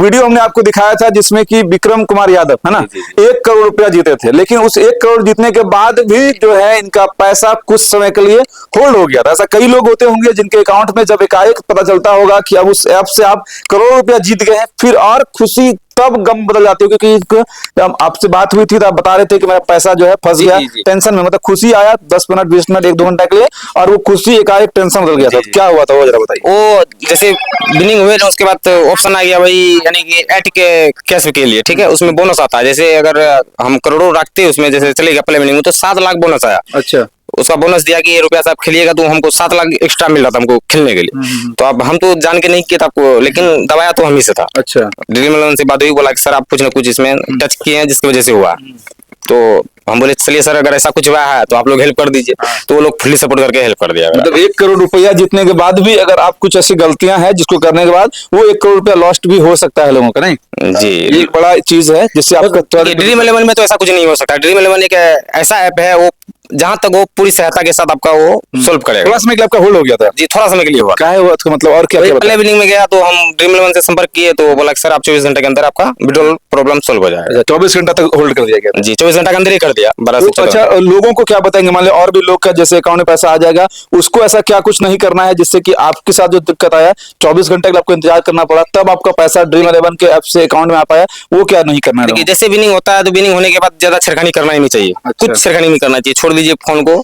Video हमने आपको दिखाया था जिसमें कि विक्रम कुमार यादव है ना 1 करोड़ रुपया जीते थे, लेकिन उस 1 करोड़ जीतने के बाद भी जो है इनका पैसा कुछ समय के लिए होल्ड हो गया था। ऐसा कई लोग होते होंगे जिनके अकाउंट में जब एकाएक पता चलता होगा कि अब उस ऐप से आप करोड़ रुपया जीत गए हैं, फिर और खुशी तब गम बदल जाती है, क्योंकि आपसे बात हुई थी तो आप बता रहे थे कि मेरा पैसा जो है फंस गया टेंशन में, मतलब खुशी आया 10 मिनट 20 मिनट 1-2 घंटा के लिए और वो खुशी एकाएक टेंशन बदल गया था। क्या हुआ था वो जरा बताइए। वो जैसे विनिंग हुए ना, उसके बाद ऑप्शन आ गया भाई, यानी कि ऐड के कैश के लिए, ठीक है, उसमें बोनस आता है। जैसे अगर हम करोड़ों रखते हैं उसमें, जैसे चलेगा पहले विनिंग में तो 7 लाख बोनस आया। अच्छा, उसका बोनस दिया कि ये रुपया से आप खेलिएगा तो हमको 7 लाख एक्स्ट्रा मिल रहा था हमको खेलने के लिए। तो अब हम तो जान के नहीं किया था आपको, लेकिन दबाया तो हम ही से था। अच्छा, ड्रीम 11 से बात हुई, बोला कि सर आप कुछ ना कुछ इसमें टच किए हैं जिसकी वजह से हुआ। तो हम बोले चलिए सर अगर ऐसा कुछ हुआ है तो आप लोग हेल्प कर दीजिए। तो वो लोग फुल्ली सपोर्ट करके हेल्प कर दिया। मतलब 1 करोड़ रुपया जीतने के बाद भी अगर आप कुछ ऐसी गलतियां हैं जिसको करने के बाद वो 1 करोड़ रुपया लॉस्ट भी हो सकता है लोगों का, नहीं जी, ये एक बड़ा चीज है जिससे आपका ड्रीम 11 में तो ऐसा कुछ नहीं हो सकता। ड्रीम 11 एक ऐसा ऐप है, वो जहां तक वो पूरी सहायता के साथ आपका वो सोल्व करेगा। थोड़ा समय के लिए आपका होल्ड हो गया था जी, थोड़ा समय के लिए हुआ। क्या है वो मतलब और क्या पहले विनिंग में गया तो हम ड्रीम 11 से संपर्क किए तो बोला सर आप 24 घंटे के अंदर आपका विड्रॉल प्रॉब्लम सोल्व हो जाएगा। 24 घंटा तक होल्ड कर दिया गया जी, 24 घंटा के अंदर ही कर दिया। अच्छा, लोगों को क्या बताएंगे, मान लो और भी लोग का जैसे अकाउंट में पैसा आ जाएगा, उसको ऐसा क्या कुछ नहीं करना है जिससे कि आपके साथ जो दिक्कत आया 24 घंटे आपको इंतजार करना पड़ा तब आपका पैसा ड्रीम 11 के ऐप से अकाउंट में आ पाया, वो क्या नहीं करना है? जैसे विनिंग होता है तो विनिंग होने के बाद ज्यादा छेड़खानी करना ही नहीं चाहिए। कुछ छेड़खानी नहीं करना चाहिए, छोड़ दीजिए फोन को,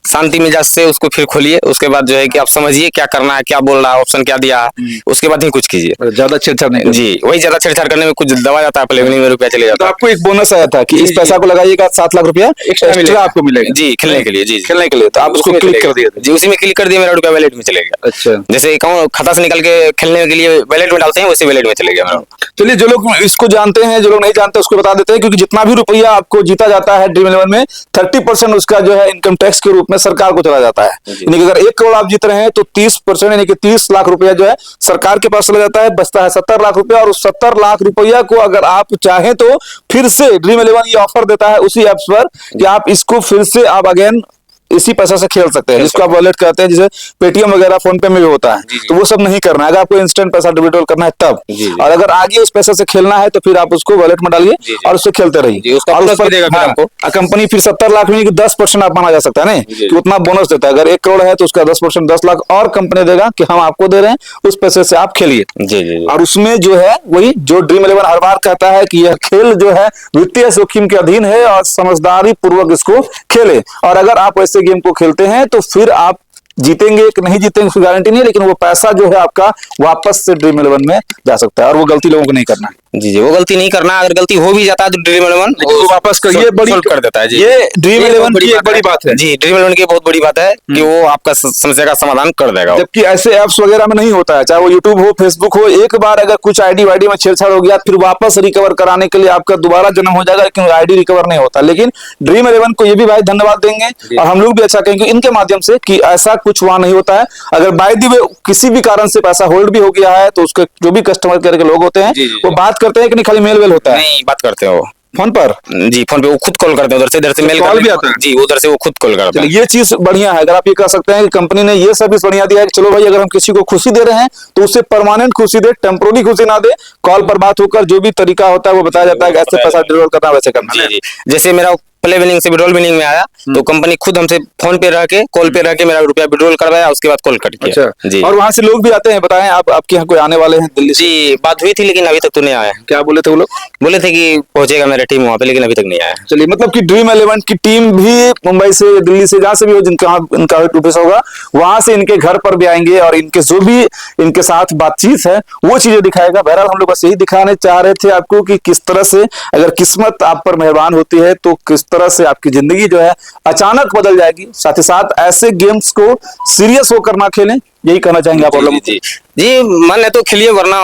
शांति मिजाज से उसको फिर खोलिए। उसके बाद जो है कि आप समझिए क्या करना है, क्या बोल रहा है, ऑप्शन क्या दिया है, उसके बाद ही कुछ कीजिए। ज्यादा छेड़छाड़ नहीं जी, वही ज्यादा छेड़छाड़ करने में कुछ दबा जाता है, पहले विनिंग में रुपया चले जाता है। आपको एक बोनस आया था कि इस पैसा को लगाइएगा 7 लाख रुपया एक्स्ट्रा आपको मिलेगा जी, खेलने के लिए। जी, खेलने के लिए तो आप उसको क्लिक कर दिए जी, उसी में क्लिक कर दिया, मेरा रुपया वैलेट में चले गया। अच्छा, जैसे अकाउंट खाता से निकल के खेलने के लिए वैलेट में डालते हैं वैसे वैलेट में चले गया मेरा। चलिए, जो लोग इसको जानते हैं, जो लोग नहीं जानते उसको बता देते हैं, क्योंकि जितना भी रुपया आपको जीता जाता है ड्रीम 11 में 30% उसका जो है इनकम टैक्स के रूप में सरकार को चला जाता है। यानी कि अगर 1 करोड़ आप जीत रहे हैं तो 30% यानी कि 30 लाख रुपया जो है सरकार के पास चला जाता है, बचता है 70 लाख रुपया। और उस 70 लाख रुपया को अगर आप चाहें तो फिर से ड्रीम 11 ये ऑफर देता है उसी ऐप्स पर कि आप इसको फिर से आप अगेन इसी पैसा से खेल सकते हैं, जिसको आप वॉलेट कहते हैं, जैसे पेटीएम वगैरह फोन पे में भी होता है। तो वो सब नहीं करना है, अगर आपको इंस्टेंट पैसा विड्रॉल करना है तब। और अगर आगे उस पैसे से खेलना है तो फिर आप उसको वॉलेट में डालिए और उससे खेलते रहिए। और उस पर कंपनी फिर 70 लाख में 10% आप माना जा सकता है नहीं कि उतना बोनस देता है। अगर 1 करोड़ है तो उसका 10% 10 लाख और कंपनी देगा कि हम आपको दे रहे हैं, उस पैसे से आप खेलिए। और उसमें जो है वही जो ड्रीम 11 हर बार कहता है कि यह खेल जो है वित्तीय जोखिम के अधीन है और समझदारी पूर्वक इसको खेले। और अगर आप ऐसे गेम को खेलते हैं तो फिर आप जीतेंगे कि नहीं जीतेंगे उसकी गारंटी नहीं है, लेकिन वो पैसा जो है आपका वापस से ड्रीम 11 में जा सकता है। और वो गलती लोगों को नहीं करना है। जी, वो गलती नहीं करना। अगर गलती हो भी जाता है तो ड्रीम 11 वापस कर ये बड़ी कर देता है जी। ये ड्रीम 11 की एक बड़ी बात है जी, ड्रीम 11 की बहुत बड़ी बात है कि वो आपका समस्या का समाधान कर देगा। जबकि ऐसे ऐप्स वगैरह में नहीं होता है, चाहे वो यूट्यूब हो, फेसबुक हो, एक बार अगर कुछ आईडी वाईडी में छेड़छाड़ हो गया फिर वापस रिकवर कराने के लिए आपका दोबारा जन्म हो जाएगा, लेकिन आईडी रिकवर नहीं होता। लेकिन ड्रीम 11 को ये भी भाई धन्यवाद देंगे और हम लोग भी अच्छा कहेंगे इनके माध्यम से कि ऐसा कुछ वहां नहीं होता है। अगर बाय द वे किसी भी कारण से पैसा होल्ड भी हो गया है तो उसके जो भी कस्टमर केयर के लोग होते हैं वो बात करते हैं कि नहीं खाली मेल वेल होता है? नहीं, बात करते हो फोन पर जी, फोन पे वो खुद कॉल करते हैं, उधर से मेल कॉल भी आता है जी, उधर से वो खुद कॉल करते हैं। ये चीज बढ़िया है। अगर आप ये कह सकते हैं कि कंपनी ने ये सर्विस बढ़िया दिया है कि चलो भाई अगर हम किसी को खुशी दे रहे हैं तो उससे परमानेंट खुशी दे, टेम्पोररी खुशी ना दे। कॉल पर बात होकर जो भी तरीका होता है वो बताया जाता है कि ऐसे पैसा विड्रॉल करना वैसे करना। जी, जैसे मेरा प्ले विनिंग से विड्रॉल विनिंग में आया तो कंपनी खुद हमसे फोन पे रह के कॉल पे रह के मेरा रुपया विड्रॉल करवाया, उसके बाद कॉल कट किया। अच्छा जी। और वहां से लोग भी आते हैं, बताएं आप आपके यहाँ कोई आने वाले हैं दिल्ली से? जी, बात हुई थी लेकिन अभी तक तो नहीं आया। क्या बोले थे वो लोग? बोले थे कि पहुंचेगा मेरा टीम वहां पे, लेकिन अभी तक नहीं आया। चलिए, मतलब कि ड्रीम 11 की टीम भी मुंबई से, दिल्ली से, जहां से भी हो जिनका इनका ऑफिस होगा वहां से इनके घर पर भी आएंगे और इनके जो भी इनके साथ बातचीत है वो चीजें दिखाएगा। बहरहाल हम लोग बस यही दिखाने चाह रहे थे आपको कि किस तरह से अगर किस्मत आप पर मेहरबान होती है तो किस तरह से आपकी जिंदगी जो है अचानक बदल जाएगी। साथ ही साथ ऐसे गेम्स को सीरियस होकर ना खेलें, यही कहना चाहेंगे आप लोग? जी, मन है तो खेलिए, वरना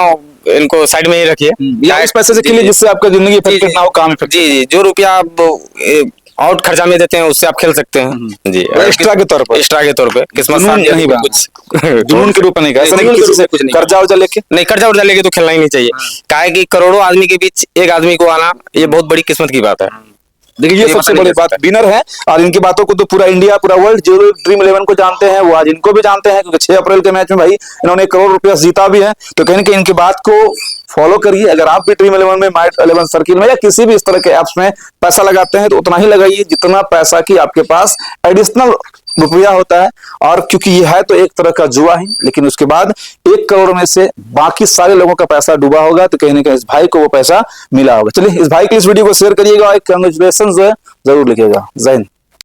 इनको साइड में ही रखिए। या इस पैसे से खेलिए जिससे आपका जिंदगी इफेक्टेड ना हो, काम इफेक्ट। जी, जो रुपया आप आउट खर्चा में देते हैं उससे आप खेल सकते हैं जी, एक्स्ट्रा के तौर पर। एक्स्ट्रा के तौर पे किस्मत नहीं कुछ जुनून के रूप में नहीं, ऐसा नहीं किसी से कर्जा वर्जा लेके नहीं, कर्जा वर्जा लेके तो खेलना ही नहीं चाहिए। काहे कि करोड़ों आदमी के बीच एक आदमी को आना ये बहुत बड़ी किस्मत की बात है। देखिए ये सबसे बड़ी बात, विनर है और इनकी बातों को तो पूरा इंडिया, पूरा वर्ल्ड जो ड्रीम 11 को जानते हैं वो आज इनको भी जानते हैं, क्योंकि 6 अप्रैल के मैच में भाई इन्होंने 1 करोड़ रुपया जीता भी है। तो कहीं ना कहीं इनकी बात को फॉलो करिए। अगर आप भी ड्रीम 11 में, माई 11 सर्किल में या किसी भी इस तरह के ऐप्स में पैसा लगाते हैं तो उतना ही लगाइए जितना पैसा की आपके पास एडिशनल रुपया होता है। और क्योंकि ये है तो एक तरह का जुआ ही, लेकिन उसके बाद 1 करोड़ में से बाकी सारे लोगों का पैसा डूबा होगा तो कहीं ना कहीं इस भाई को वो पैसा मिला होगा। चलिए इस भाई की इस वीडियो को शेयर करिएगा और एक कांग्रेचुलेशन जो है जरूर लिखिएगा। जय हिंद।